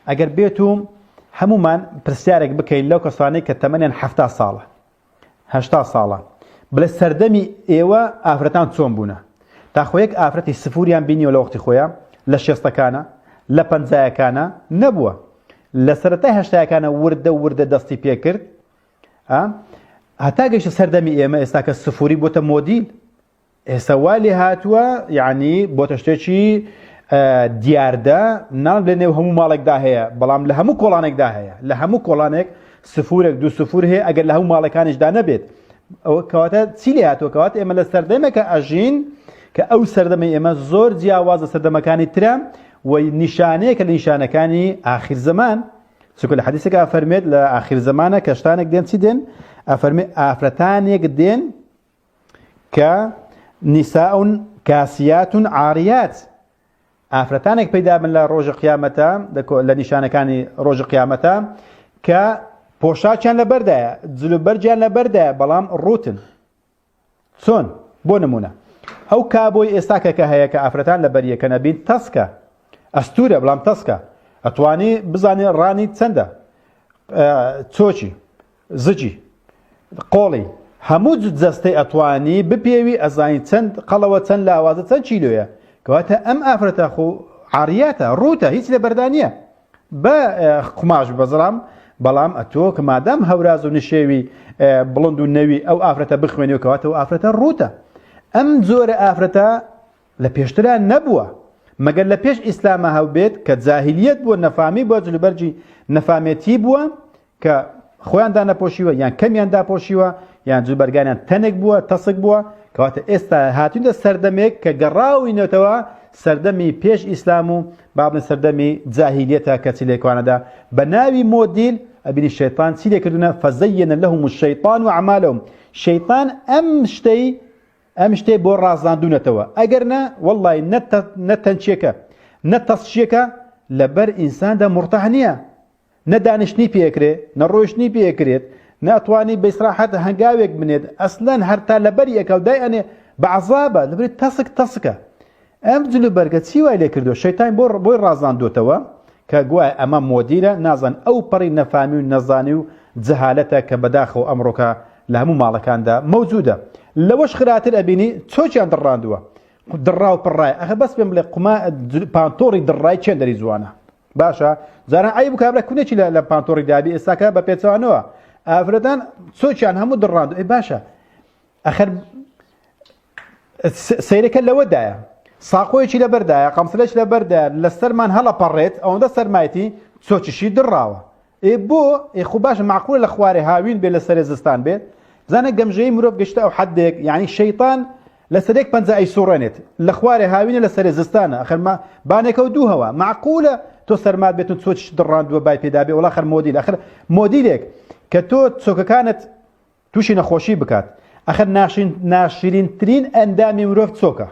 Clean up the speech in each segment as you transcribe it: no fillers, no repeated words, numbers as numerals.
ئەگەر بێتم هەمومان پرسیارێک بکەین لەو کەسانەی کە تەمەنیان 70 ساڵە 80 ساڵە بڵێ سەردەمی ئێوە ئافرەتان چۆن بوونە تا خۆیەک ئافرەتی سفوریان بینیوە لە وەختی خۆیان لە 60ەکانە لە 50ەکانە نەبووە لە سەرەتای 80ەکانە وردە دەستی پێکرد هەتا گەیشتە سەردەمی ئێمە ئێستا کە سفوری بۆتە مۆدیل ئێستا وا لێ هاتووە یعنی بۆتە شتێکی دیاردە ناڵ لە نێو هەموو ماڵێکدا هەیە بەڵام لە هەموو کۆڵانێکدا هەیە لە هەموو کۆڵانێک سفورێک دوو سفور هەیە ئەگەر لە هەموو ماڵەکانیشدا نەبێت ئەوە کەواتە چی لێ هاتووە کەواتە ئێمە لە سەردەمێکە ئەژین کە ئەو سەردەمە ئێمە زۆر جیاوازە سەردەمەکانی ترە و نیشانەیەکە لە نیشانەکانی ئاخر زەمان چونکە لە حەدیثێکە ئەفەرمێت لە ئاخر زەمانە کە شتانێک دێن چی دێن ئەفەرمێ ئافرەتانێک دێن کە نیساء کاسیات عاریات ئافرەتانێک پەیدا بن لە ڕۆژی قیامەتە لە نیشانەکانی ڕۆژی قیامەتە کە پۆشاکیان لەبەردایە جلوبەرجیان لەبەردایە بەڵام ڕوتن چۆن بۆ نمونە ئەو کابۆی ئێستاکە هەیە کە ئافرەتان لە بەریەکە نەبین تەسکە ئەستورە بەڵام تەسکە ئەتوانی بزانێ ڕانی چەندە چۆچی زجی قۆڵی هەموو جەستەی ئەتوانی بپێوی ئەزانی چەند قەڵەوە چەند لاوازە چەند چیلۆیە کەواتە ئەم ئافرەتە خۆ عاریاتە ڕوتە هیچ لە بەردانیە بە قماش بەزرام بەڵام ئەتۆ کە مادام هەوراز و نشێوی بڵند و نەوی ئەو ئافرەتە بخوێنی و کەواتەوە ئافرەتە ڕوتە ئەم جۆرە ئافرەتە لە پێشتران نەبووە مەگەر لە پێش ئیسلامە هەوبێت کە جاهیلیەت بووە نەفامی بووە جلوبەرجی نەفامێتی بووە کە خۆیاندا نەپۆشیوە یان کەمیان داپۆشیوە یان جلوبەرگانیان تەنێک بووە تەسک بووە کەواتە ئێستا هاتوونە سەردەمێک کە گەڕاوینەتەوە سەردەمی پێش ئیسلام و بابن سەردەمی جاهیلیەتە کە چی لێکوانەدا بە ناوی مۆدیل ئەبینی شەیطان چی لێکردونە فەزەیەنە لەهم الشەیطان و ئەعمالهم شەیطان ئەم شتەی بۆ ڕازاندوونەتەوە ئەگەر نە وەڵڵی نە تەنچیەکە نە تەسچیەکە لەبەر ئینساندا مرتەح نییە نە دانیشتنی پێکرێ نە ڕۆیشتنی پێکرێت ناتوانانی بە ئیسراحەت هەنگاوێک بنێت ئەسلەن هەرتا لەبەر یەکە و دای ئەنێ بە عەزابە لەبەر تەسکە ئەم جلوبەرگە چی وای لێ کردو شەیطان بۆی ڕازاندوتەوە کە گوایە ئەمە مۆدیلە نازان ئەو پەڕی نەفامی و نەزانی و جەهالەتە کە بەداخەوە ئەمڕۆکە لە هەموو ماڵەکاندا مەوجودە لەوەش خراتر ئەبینی چۆچیان دڕاندووە دڕا و پڕای ئەخە بەس پێم بڵێ پانتۆڕی دڕای چێن دەری جوانە باشە جاران ئای بکابرە کونێکی لە پانتۆڕی دابی ئێستاکە بە پێچوانەوە ئافرەتان چۆچیان هەموو دڕاندو ئەی باشە ئەخەر سەیرەکە لەوەدایە ساقۆیەکی لەبەردایە قەمسلەش لەبەردایە لە سەرمان هەڵە پەڕێت ئەوەندە سەرمایەتی چۆچیشی دڕاوە بۆ خو باشە معقولە لە خوارێ هاوین بێت لە سەرێ زستان بێت زانە گەمژەی مرۆڤ گەشتە ئەو حەدێک یعنی شەیطان لە سەرێک پەنجە ئەیسوڕێنێت لە خوارێ هاوینە لە سەرێ زستانە ئەخەر بانێکە و دوو هەوە معقولە تۆ سەرمات بێتون چۆچیش دڕاندووە بای پێدا بێ وەڵا خەر مۆدیل ئەخر مۆدیلێک کە تۆ چۆکەکانت تووشی نەخۆشی بکات ئەخر ناشرینترین ئەندامی مرۆڤ چۆکە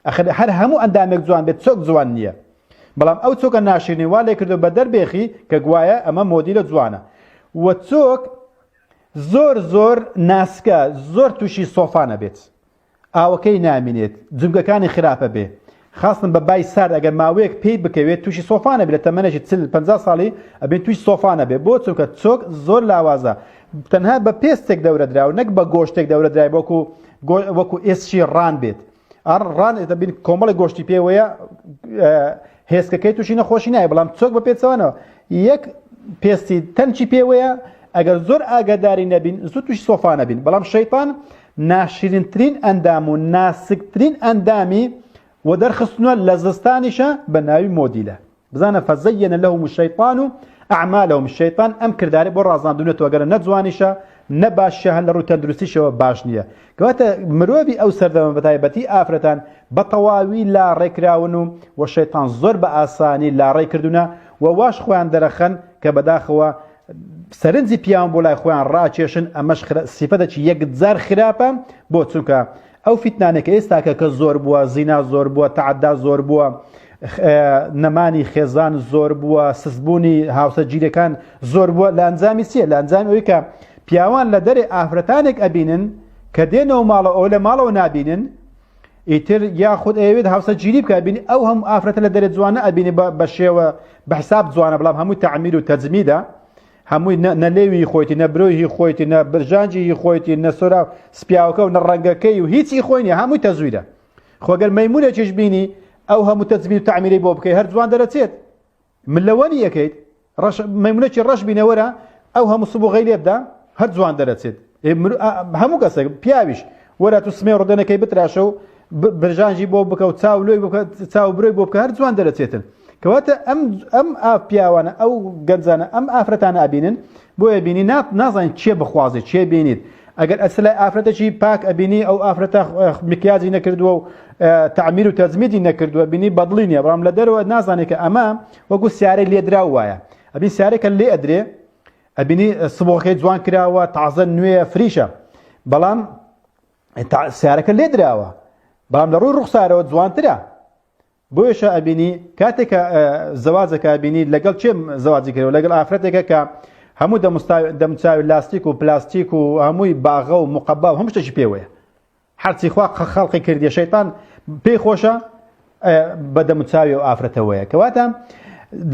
ئەخر هەر هەموو ئەندامێک جوان بێت چۆک جوان نییە بەڵام ئەو چۆکە ناشرینی وا لێ کردو بە دەربێخی کە گوایە ئەمە مۆدیلە جوانە وە چۆک زۆر ناسکە زۆر تووشی سۆفانە بێت ئاوەکەی نامینێت جومگەکانی خراپە بێ خاستن بە بای سارد ئەگەر ماوەیەک پێی بکەوێت تووشی سۆفانە بێت لە تەمەنێکی 50 ساڵی ئەبێت تووشی سۆفانە بێ بۆ چونکە چۆک زۆر لاوازە تەنها بە پێستێک دەورەدراوە نەک بە گۆشتێک دەورەدرای وەکو ئێسشی ڕان بێت ڕان دەبین کۆمەڵی گۆشتی پێوەیە هێزکەکەی تووشی نەخۆشی نایە بەڵام چۆک بە پێچەوانەوە یەک پێستی تەنچی پێوەیە ئەگەر زۆر ئاگاداری نەبین زوو تووشی سۆفانە بین بەڵام شەیطان ناشرینترین ئەندام و ناسکترین ئەندامی و دەرخستنووە لە زستانیشە بە ناوی مۆدیلە بزانە فەزەیەنە لەهم الشەیطان و ئەعمالەهم الشەیطان ئەم کردارێ بۆ ڕازاندوونێتەوە ئەگەر نەجوانیشە نەباشە هەن لە ڕووی تەندروستیشەوە باش نییە کەواتە مرۆڤی ئەو سەردەمە بەتایبەتی ئافرەتان بە تەواوی لاڕێکراون و شەیطان زۆر بە ئاسانی لاڕێ کردوونە و واش خۆیان دەرەخەن کە بەداخەوە سەرنجی پیاوان بۆ لای خۆیان ڕاکێشن ئەمەش سیفەتێکی یەکجار خراپە بۆ چونکە ئەو فیتنانێکە ئێستاکە کە زۆر بووە زینا زۆر بووە تەعەدا زۆر بووە نەمانی خێزان زۆر بووە سسبوونی هاوسە گیرەکان زۆر بووە لە ئەنجامی چییە لە ئەنجامی ئەوەی کە پیاوان لە دەرێ ئافرەتانێک ئەبینن کە دێنەوە ماڵەوە ئەو لە ماڵەوە نابینن ئیتر یاخود ئەوێت هاوسەرگیری بکە بینی ئەو هەموو ئافرەتە لە دەرێت جوانە ئەبینی بە شێوە بە حساب جوانە بەڵام هەمووی تعمیر و تەجمیدە هەمووی نە لێوی خۆیتی نە برۆی خۆیتی نە برژانجی خۆیتی نە سۆرا سپیاوەکە و نە ڕەنگەکەی و هیچی خۆی نیە هەمووی تەزویرە خۆگەر مەیمونێکیش بینی ئەو هەموو تەجمید و تعمیری بۆ بکەی هەر جوان دەرەچێت من لەوەنی یەکەیت مەیمونێکی ڕەش بینەوەرە ئەو هەموو سبوغی لێبدا هەر جوان دەرەچێت هەموو کەسێک پیاویش وەرە تو سمێ ڕۆدەنەکەی بتراشە و برژانجی بۆ بکە و چاو لۆی چاو برۆی بۆ بکە هەر جوان دەرەچێتن کەواتە ئەم پیاوانە ئەو گەنجانە ئەم ئافرەتانە ئەبینن بۆیە بینی نازانین چێ بخوازێت چێ بینیت ئەگەر ئەسلای ئافرەتێکی پاک ئەبینی ئەو ئافرەتە مکیازی نەکردووە و تعمیر و تەجمیدی نەکردووە بینی بەدڵی نییە بەڵام لە دەرەوە نازانێت کە ئەمە وەکو سیارەی لێدرا وایە ئەبین سیارێکە لێ ئەدرێ ئەبینی سبۆخەکەی جوان کراوە تازە نوێ فریشە بەڵام سیارەکە لێ دراوە بەڵام لە ڕووی ڕوخسارەوە جوانترە بۆیشە ئەبینی کاتێکە زەواجەکە بینی لەگەڵ چێم زەواجی کردەوە لەگەڵ ئافرەتێکە کە هەموو دەموچاوی لاستیک و پلاستیک و هەمووی باغە و مقەبا و هەموو شتێکی پێوەیە هەرچی خوا خەڵقی کردیە شەیطان پێی خۆشە بە دەموچاوی و ئافرەتەوەیە کەواتە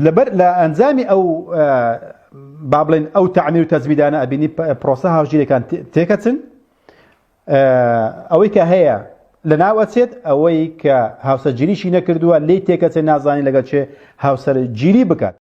لەبەر لە ئەنجامی ئەو با بڵێن ئەو تعمیر و تەجمیدانە ئەبینی پرۆسە هاوژیرەکان تێکەچن ئەوەی کە هەیە لە ناو ئەچێت ئەوەی کە هاوسەرگیریشی نەکردووە لێی تێکەچێت نازانی لەگەڵ چێ هاوسەرگیری بکات